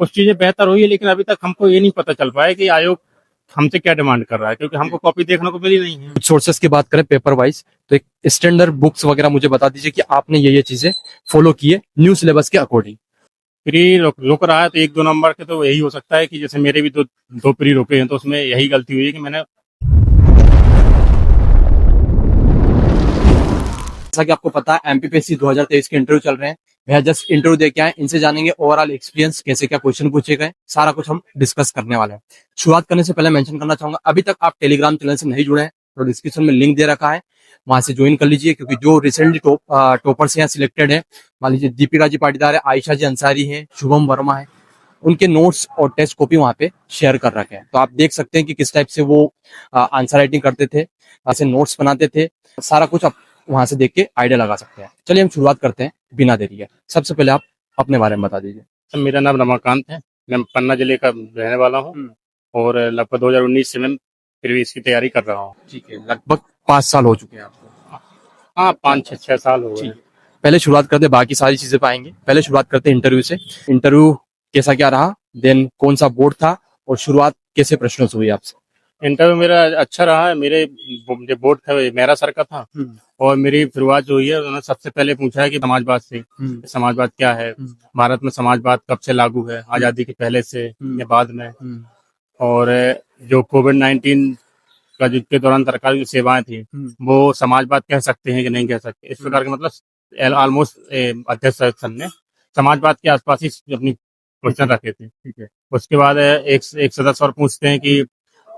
कुछ चीजें बेहतर हुई है, लेकिन अभी तक हमको ये नहीं पता चल पाया कि आयोग हमसे क्या डिमांड कर रहा है, क्योंकि हमको कॉपी देखने को मिली नहीं है। कुछ सोर्सेस की बात करें पेपर वाइज, तो एक स्टैंडर्ड बुक्स वगैरह मुझे बता दीजिए कि आपने ये चीजें फॉलो की है न्यू सिलेबस के अकॉर्डिंग। प्री रुक रहा है तो 1-2 नंबर के तो यही हो सकता है कि जैसे मेरे भी दो प्री रुके हैं, तो उसमें यही गलती हुई है कि मैंने, जैसा कि आपको पता है एमपीपीएससी 2023 के इंटरव्यू चल रहे हैं, भैया जस्ट इंटरव्यू दे के आए, इनसे जानेंगे ओवरऑल एक्सपीरियंस, कैसे क्या क्वेश्चन पूछे गए, सारा कुछ हम डिस्कस करने वाले हैं। शुरुआत करने से पहले मेंशन करना चाहूंगा, अभी तक आप टेलीग्राम चैनल से नहीं जुड़े हैं तो डिस्क्रिप्शन में लिंक दे रखा है, वहां से ज्वाइन कर लीजिए, क्योंकि जो रिसेंटली टॉपर्स यहाँ सिलेक्टेड है, मान लीजिए दीपिका जी पाटीदार है, आयशा जी अंसारी है, शुभम वर्मा है, उनके नोट्स और टेस्ट कॉपी वहां पे शेयर कर रखे हैं, तो आप देख सकते हैं कि किस टाइप से वो आंसर राइटिंग करते थे, ऐसे नोट्स बनाते थे, सारा कुछ आप वहां से देख के आइडिया लगा सकते हैं। चलिए हम शुरुआत करते हैं बिना देरी के। सबसे पहले आप अपने बारे में बता दीजिए। सर मेरा नाम रमाकांत है, मैं पन्ना जिले का रहने वाला हूँ और लगभग 2019 से मैं फिर भी इसकी तैयारी कर रहा हूँ। ठीक है, लगभग 5 साल हो चुके हैं आपको। हाँ, 5-6 साल हो गए। पहले शुरुआत करते हैं, बाकी सारी चीजें पाएंगे, पहले शुरुआत करते हैं इंटरव्यू से। इंटरव्यू कैसा क्या रहा, देन कौन सा बोर्ड था, और शुरुआत कैसे प्रश्नों से हुई आपसे? इंटरव्यू मेरा अच्छा रहा है। मेरे जो बोर्ड था वो मेरा सर का था, और मेरी शुरुआत जो हुई है उन्होंने सबसे पहले पूछा है कि समाजवाद से, समाजवाद क्या है, भारत में समाजवाद कब से लागू है, आजादी के पहले से या बाद में, और जो कोविड-19 का जिसके दौरान सरकार की सेवाएं थी वो समाजवाद कह सकते हैं कि नहीं कह सकते, इस प्रकार के मतलब ऑलमोस्ट अध्यक्ष सर ने समाजवाद के आसपास ही अपनी क्वेश्चन रखे थे। ठीक है, उसके बाद एक सदस्य और पूछते हैं कि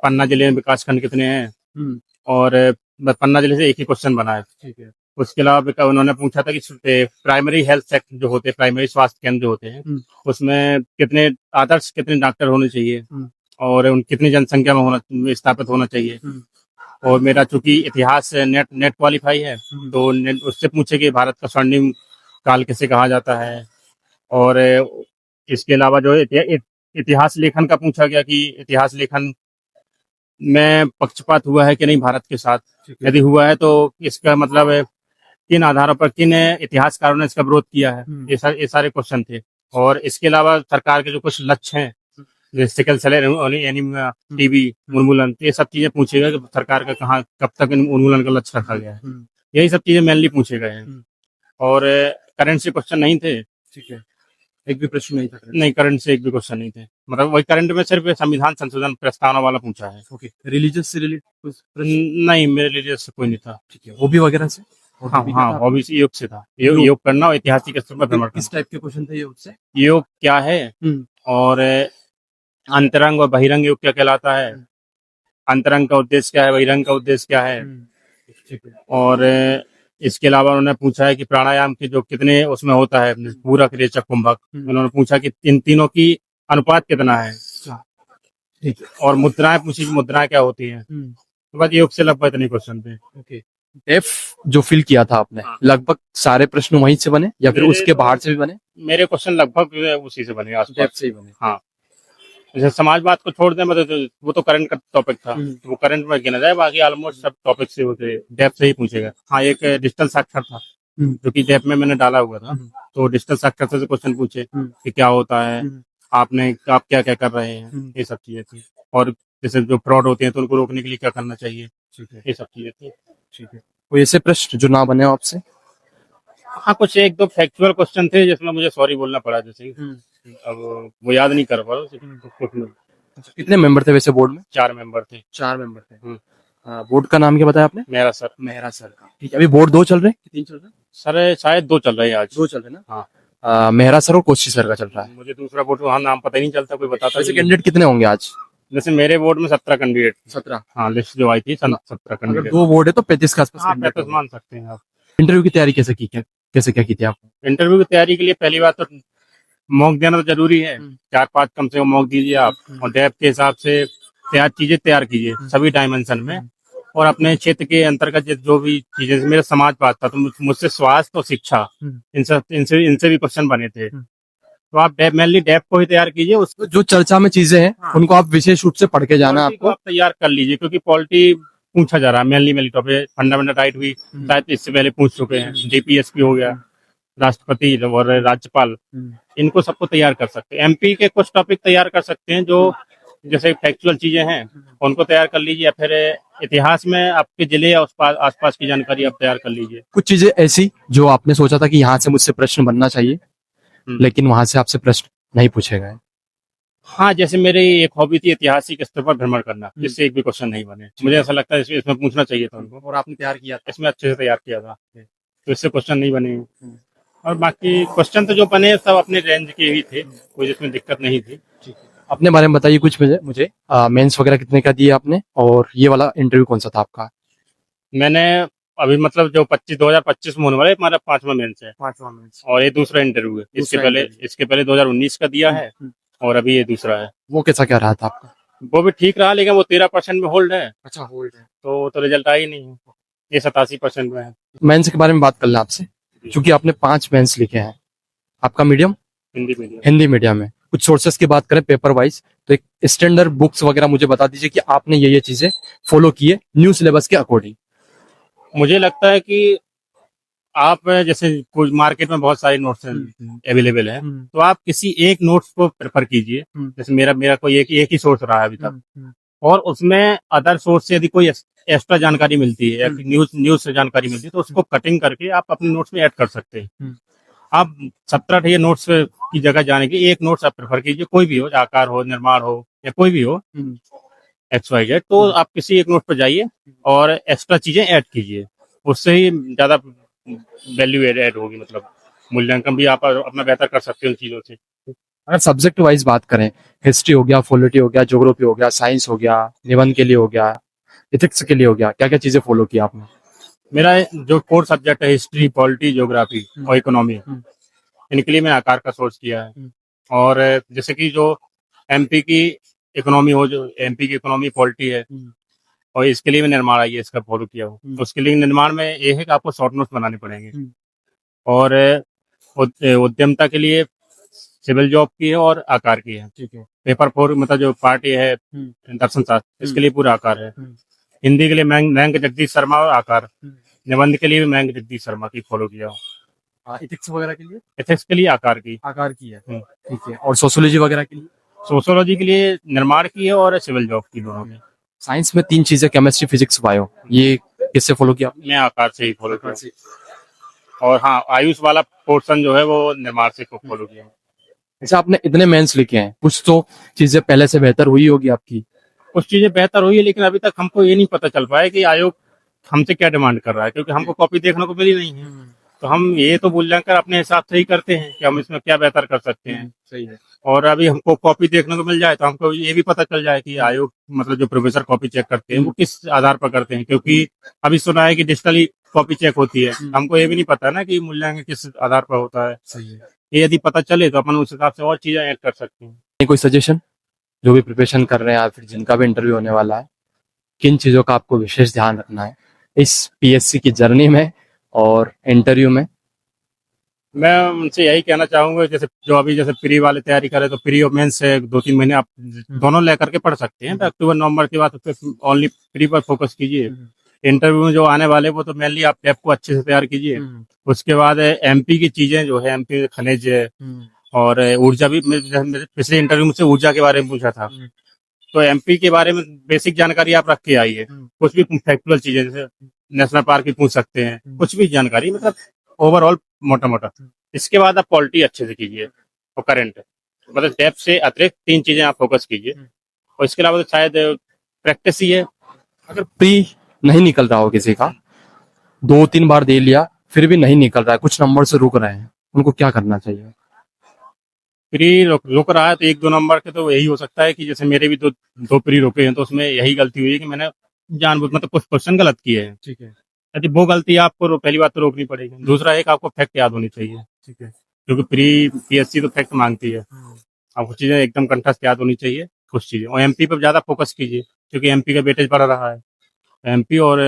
पन्ना जिले में विकास खंड कितने हैं, और पन्ना जिले से एक ही क्वेश्चन बना है। ठीक है, उसके अलावा उन्होंने पूछा था कि प्राइमरी हेल्थ सेक्टर जो होते हैं, प्राइमरी स्वास्थ्य केंद्र जो होते हैं, उसमें कितने आदर्श कितने डॉक्टर होने चाहिए, और उन कितनी जनसंख्या में होना स्थापित होना चाहिए। और मेरा चूंकि इतिहास नेट क्वालिफाई है, तो उससे पूछे कि भारत का स्वर्णिम काल किसे कहा जाता है। और इसके अलावा जो इतिहास लेखन का पूछा गया कि इतिहास लेखन में पक्षपात हुआ है कि नहीं भारत के साथ, यदि हुआ है तो इसका मतलब किन आधारों पर, किन इतिहासकारों ने इसका विरोध किया है, ये सारे क्वेश्चन थे। और इसके अलावा सरकार के जो कुछ लक्ष्य हैं, जैसे सिकल सेल एनीमिया, टीबी उन्मूलन, ये सब चीजें पूछे गए कि सरकार का कहाँ कब तक उन्मूलन का लक्ष्य रखा गया है, यही सब चीजें मेनली पूछे गए हैं। और करंट से क्वेश्चन नहीं थे। ठीक है, एक भी प्रश्न नहीं था? नहीं, करंट से एक भी क्वेश्चन नहीं थे, मतलब वही करंट में सिर्फ संविधान संशोधन प्रस्तावना वाला पूछा है। ओके, रिलीजियस से रिलेटेड कुछ नहीं, मेरे लिए से कोई नहीं था। ठीक है, हॉबी वगैरह से? हाँ, हॉबी योग से था, योग करना और ऐतिहासिक स्थल पर भ्रमण करना। किस टाइप के क्वेश्चन थे योग से? योग क्या है, और अंतरंग और बहिरंग योग क्या कहलाता है, अंतरंग का उद्देश्य क्या है, बहिरंग का उद्देश्य क्या है। और इसके अलावा उन्होंने पूछा है कि प्राणायाम के जो कितने उसमें होता है, पूरक, रेचक, कुंभक, उन्होंने पूछा कि इन तीनों की अनुपात कितना है। ठीक है, और मुद्राएं पूछी कि मुद्राएं क्या होती हैं। तो बस योग से लगभग इतने क्वेश्चन थे। ओके, डेफ जो फिल किया था आपने, लगभग सारे प्रश्न वहीं से बने या फिर उसके बाहर से भी बने? मेरे क्वेश्चन लगभग उसी से बने, डेफ से ही बने। हाँ, जैसे समाजवाद को छोड़ दें, मतलब वो तो करंट का टॉपिक था, तो वो करंट में गिना जाए, बाकी ऑलमोस्ट सब टॉपिक से होते डेप्थ से ही पूछेगा। हाँ, एक डिजिटल साक्षर था जो कि डेप्थ में मैंने डाला हुआ था, तो डिजिटल साक्षरता से क्वेश्चन पूछे कि क्या होता है, आप क्या क्या कर रहे हैं, ये सब चीजें थी। और जैसे जो फ्रॉड होते हैं तो उनको रोकने के लिए क्या करना चाहिए, ये सब चीजें थी। ठीक है, कोई ऐसे प्रश्न जो ना बने आपसे? हाँ, कुछ 1-2 फैक्चुअल क्वेश्चन थे जिसमें मुझे सॉरी बोलना पड़ा, जैसे अब वो याद नहीं कर पा रहा। कितने मेंबर थे वैसे बोर्ड में? 4 मेंबर थे। 4 मेंबर थे। बोर्ड का नाम क्या बताया आपने? मेहरा सर। मेहरा सर का। ठीक है, अभी बोर्ड 2 चल रहे हैं कि 3 चल रहे हैं? सर शायद 2 चल रहे हैं आज। 2 चल रहे हैं ना? हाँ। मेहरा सर और कोशी सर का चल रहा है। मुझे दूसरा बोर्ड वहाँ नाम पता ही नहीं चलता, कोई बताता। वैसे कैंडिडेट कितने होंगे आज? जैसे मेरे बोर्ड में 17 कैंडिडेट। 17? हाँ, लिस्ट जो आई थी 17 कैंडिडेट। 2 बोर्ड है तो 35 के आसपास। हाँ, 35 मान सकते हैं आप। इंटरव्यू की तैयारी कैसे क्या की थी आप? इंटरव्यू की तैयारी के लिए पहली बात तो मॉक देना तो जरूरी है, 4-5 कम से कम मॉक दीजिए आप, और डेप्थ के हिसाब से चीजें तैयार कीजिए सभी डायमेंशन में। और अपने क्षेत्र के अंतर्गत जो भी चीजें, मेरा समाजवाद था तो मुझसे स्वास्थ्य और शिक्षा, इनसे भी क्वेश्चन बने थे, तो आप मेनली डेप्थ को ही तैयार कीजिए। उसको जो चर्चा में चीजें हैं उनको आप विशेष रूप से पढ़ के जाना, आपको आप तैयार कर लीजिए, क्योंकि पॉलिटी पूछा जा रहा है मेनली टॉपिक। फंडामेंटल राइट भी शायद इससे पहले पूछ चुके हैं, डीपीएसपी हो गया, राष्ट्रपति और राज्यपाल, इनको सबको तैयार कर सकते हैं। एमपी के कुछ टॉपिक तैयार कर सकते हैं जो जैसे फैक्चुअल चीजें हैं उनको तैयार कर लीजिए, या फिर इतिहास में आपके जिले या आसपास की जानकारी आप तैयार कर लीजिए। कुछ चीजें ऐसी जो आपने सोचा था कि यहाँ से मुझसे प्रश्न बनना चाहिए, लेकिन वहां से आपसे प्रश्न नहीं पूछे गए। हाँ, जैसे मेरी एक हॉबी थी ऐतिहासिक स्थल पर भ्रमण करना, जिससे एक भी क्वेश्चन नहीं बने। मुझे ऐसा लगता है इसमें पूछना चाहिए था उनको, और आपने तैयार किया था। इसमें अच्छे से तैयार किया था, तो इससे क्वेश्चन नहीं बने। और बाकी क्वेश्चन तो जो बने सब अपने रेंज के ही थे, कोई इसमें दिक्कत नहीं थी। अपने बारे में बताइए कुछ मुझे मेंस वगैरह कितने का दिए आपने, और ये वाला इंटरव्यू कौन सा था आपका? मैंने अभी मतलब जो 2025 में होने वाला है, हमारा 5वां मेंस है, 5वां मेंस। और ये दूसरा इंटरव्यू है। दूसरा इसके पहले 2019 का दिया है, और अभी ये दूसरा है। वो कैसा क्या रहा था आपका? वो भी ठीक रहा, लेकिन वो 13% में होल्ड है, अच्छा, होल्ड है। तो रिजल्ट आ ही नहीं है। ये 87% में है। मेंस के बारे में बात कर लें आपसे, क्योंकि आपने 5 मेंस लिखे हैं। आपका medium Hindi medium. Hindi medium में। कुछ सोर्सेस की बात करें पेपर वाइज, तो एक स्टैंडर्ड बुक्स वगैरह मुझे बता दीजिए कि आपने ये चीजें फॉलो की है न्यू सिलेबस के अकॉर्डिंग। मुझे लगता है कि आप जैसे कुछ मार्केट में बहुत सारे नोट्स अवेलेबल है, तो आप किसी एक नोट्स को प्रेफर कीजिए। जैसे मेरा कोई एक ही सोर्स रहा है अभी तक, और उसमें अदर सोर्स से यदि कोई एक्स्ट्रा जानकारी मिलती है या न्यूज से जानकारी मिलती है, तो उसको कटिंग करके आप अपने नोट्स में ऐड कर सकते हैं। आप 17 नोट्स की जगह जाने के एक नोट्स आप प्रेफर कीजिए, कोई भी हो, आकार हो, निर्माण हो, या कोई भी हो, XYZ, तो आप किसी एक नोट पर जाइए और एक्स्ट्रा चीजें ऐड कीजिए। उससे ही ज्यादा वैल्यू ऐड होगी, मतलब मूल्यांकन भी आप अपना बेहतर कर सकते हो उन चीजों से। अगर सब्जेक्ट वाइज बात करें, हिस्ट्री हो गया, पॉलिटी हो गया, ज्योग्राफी हो गया, साइंस हो गया, निबंध के लिए हो गया, इथिक्स के लिए हो गया, क्या क्या चीजें फॉलो की आपने? मेरा जो कोर सब्जेक्ट है हिस्ट्री, पॉलिटी, ज्योग्राफी और इकोनॉमी, इनके लिए मैं आकार का सोर्स किया है। और जैसे कि जो एमपी की इकोनॉमी हो, जो एमपी की इकोनॉमी पॉलिटी है, और इसके लिए मैं निर्माण आई है इसका फॉलो किया हूँ। तो उसके लिए निर्माण में ये है कि आपको शॉर्ट नोट्स बनाने पड़ेंगे। और उद्यमता के लिए सिविल जॉब की है और आकार की है। ठीक है। पेपर 4 मतलब जो पार्ट ये है दर्शन शास्त्र, इसके लिए पूरा आकार है। हिंदी के लिए मयंक जगदीश शर्मा और आकार। निबंध के लिए भी मयंक जगदीश शर्मा की फॉलो किया हूँ। इथिक्स वगैरह के लिए? एथिक्स के लिए आकार की। आकार की है। ठीक है। और सोशियोलॉजी वगैरह के लिए? सोशियोलॉजी के लिए निर्माण की है और सिविल जॉब की, दोनों में। साइंस में 3 चीजें, केमिस्ट्री, फिजिक्स, बायो, ये किससे फॉलो किया? मैं आकार से ही फॉलो किया। और हाँ, आयुष वाला पोर्शन जो है वो निर्माण से फॉलो किया। अच्छा, आपने इतने मेंस लिखे हैं, कुछ तो चीजें पहले से बेहतर हुई होगी आपकी? कुछ चीजें बेहतर हुई है, लेकिन अभी तक हमको ये नहीं पता चल पाया कि आयोग हमसे क्या डिमांड कर रहा है, क्योंकि हमको कॉपी देखने को मिली नहीं है। तो हम ये तो मूल्यांकन अपने हिसाब से ही करते हैं कि हम इसमें क्या बेहतर कर सकते हैं। सही है। और अभी हमको कॉपी देखने को मिल जाए तो हमको ये भी पता चल जाए कि आयोग मतलब जो प्रोफेसर कॉपी चेक करते हैं वो किस आधार पर करते हैं, क्योंकि अभी सुना है कि डिजिटली कॉपी चेक होती है। हमको ये भी नहीं पता ना कि मूल्यांकन किस आधार पर होता है। सही है। ये यदि पता चले तो अपन उस हिसाब से और चीजें ऐड कर सकते हैं। कोई सजेशन, जो भी प्रिपरेशन कर रहे हैं या फिर जिनका भी इंटरव्यू होने वाला है, किन चीजों का आपको विशेष ध्यान रखना है इस पीएससी की जर्नी में और इंटरव्यू में? मैं उनसे यही कहना चाहूंगा, जैसे जो अभी जैसे प्री वाले तैयारी करे तो प्री और मेंस से 2-3 महीने आप दोनों लेकर के पढ़ सकते हैं। तो अक्टूबर नवंबर के बाद ओनली प्री पर फोकस कीजिए। इंटरव्यू में जो आने वाले वो तो मेनली आप टेप को अच्छे से तैयार कीजिए। उसके बाद एमपी की चीजें जो है, एमपी खनिज और ऊर्जा भी, पिछले इंटरव्यू में से ऊर्जा के बारे में पूछा था, तो एमपी के बारे में बेसिक जानकारी आप रख के आइए। कुछ भी फैक्चुअल चीजें जैसे नेशनल पार्क भी पूछ सकते हैं, कुछ भी जानकारी मतलब ओवरऑल मोटा मोटा। इसके बाद आप पॉलिटी अच्छे से कीजिए और करंट, मतलब डेप्थ से अतिरिक्त 3 चीजें आप फोकस कीजिए। और इसके अलावा तो शायद प्रैक्टिस ही है। अगर प्री नहीं निकल रहा हो किसी का, 2-3 बार दे लिया फिर भी नहीं निकल रहा है, कुछ नंबर से रुक रहे हैं, उनको क्या करना चाहिए? प्री रुक रहा है तो 1-2 नंबर के तो यही हो सकता है कि जैसे मेरे भी दो प्री रुके हैं, तो उसमें यही गलती हुई है कि मैंने जानबूझ मतलब कुछ क्वेश्चन गलत किए हैं। ठीक है। यदि वो गलती आपको पहली बात तो रोकनी पड़ेगी। दूसरा एक आपको फैक्ट याद होनी चाहिए। ठीक है। क्योंकि प्री पीएससी तो फैक्ट मांगती है। अब कुछ चीजें एकदम कंठस्थ याद होनी चाहिए, कुछ चीजें। और एमपी पर ज्यादा फोकस कीजिए, क्योंकि एमपी का वेटेज बढ़ रहा है। एमपी और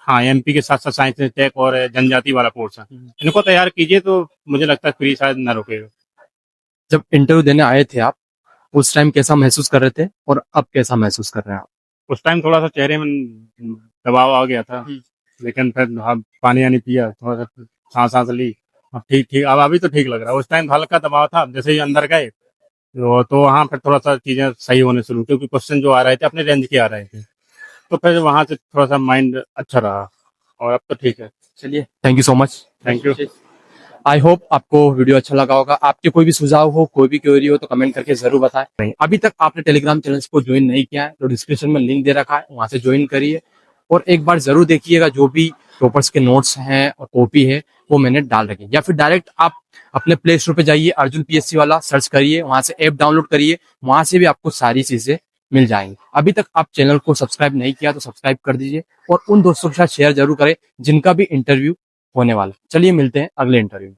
हाँ, एमपी के साथ साथ साइंस टेक और जनजाति वाला पोर्शन, इनको तैयार कीजिए तो मुझे लगता है प्री शायद न रुकेगा। जब इंटरव्यू देने आए थे आप, उस टाइम कैसा महसूस कर रहे थे और अब कैसा महसूस कर रहे हैं आप? उस टाइम थोड़ा सा चेहरे में दबाव आ गया था, लेकिन फिर हाँ, पानी आनी पिया, थोड़ा सा सांस ली ठीक ठीक, अब अभी तो ठीक लग रहा है। उस टाइम हल्का दबाव था, जैसे ही अंदर गए तो वहाँ फिर थोड़ा सा चीजें सही होने शुरू, क्योंकि क्वेश्चन जो आ रहे थे अपने रेंज के आ रहे थे, तो फिर वहां से थोड़ा सा माइंड अच्छा रहा, और अब तो ठीक है। चलिए, thank you so much. Thank you. I hope आपको वीडियो अच्छा लगा होगा। आपके कोई भी सुझाव हो, कोई भी क्वेरी हो तो कमेंट करके जरूर बताएं। अभी तक आपने टेलीग्राम चैनल को ज्वाइन नहीं किया है तो डिस्क्रिप्शन में लिंक दे रखा है, वहां से ज्वाइन करिए और एक बार जरूर देखिएगा जो भी टॉपर्स के नोट्स हैं और कॉपी है वो मैंने डाल रखी है। या फिर डायरेक्ट आप अपने प्ले स्टोर पे जाइए, अर्जुन पीएससी वाला सर्च करिए, वहां से ऐप डाउनलोड करिए, वहां से भी आपको सारी चीजें मिल जाएंगी। अभी तक आप चैनल को सब्सक्राइब नहीं किया तो सब्सक्राइब कर दीजिए और उन दोस्तों के साथ शेयर जरूर करें जिनका भी इंटरव्यू होने वाला। चलिए मिलते हैं अगले इंटरव्यू में।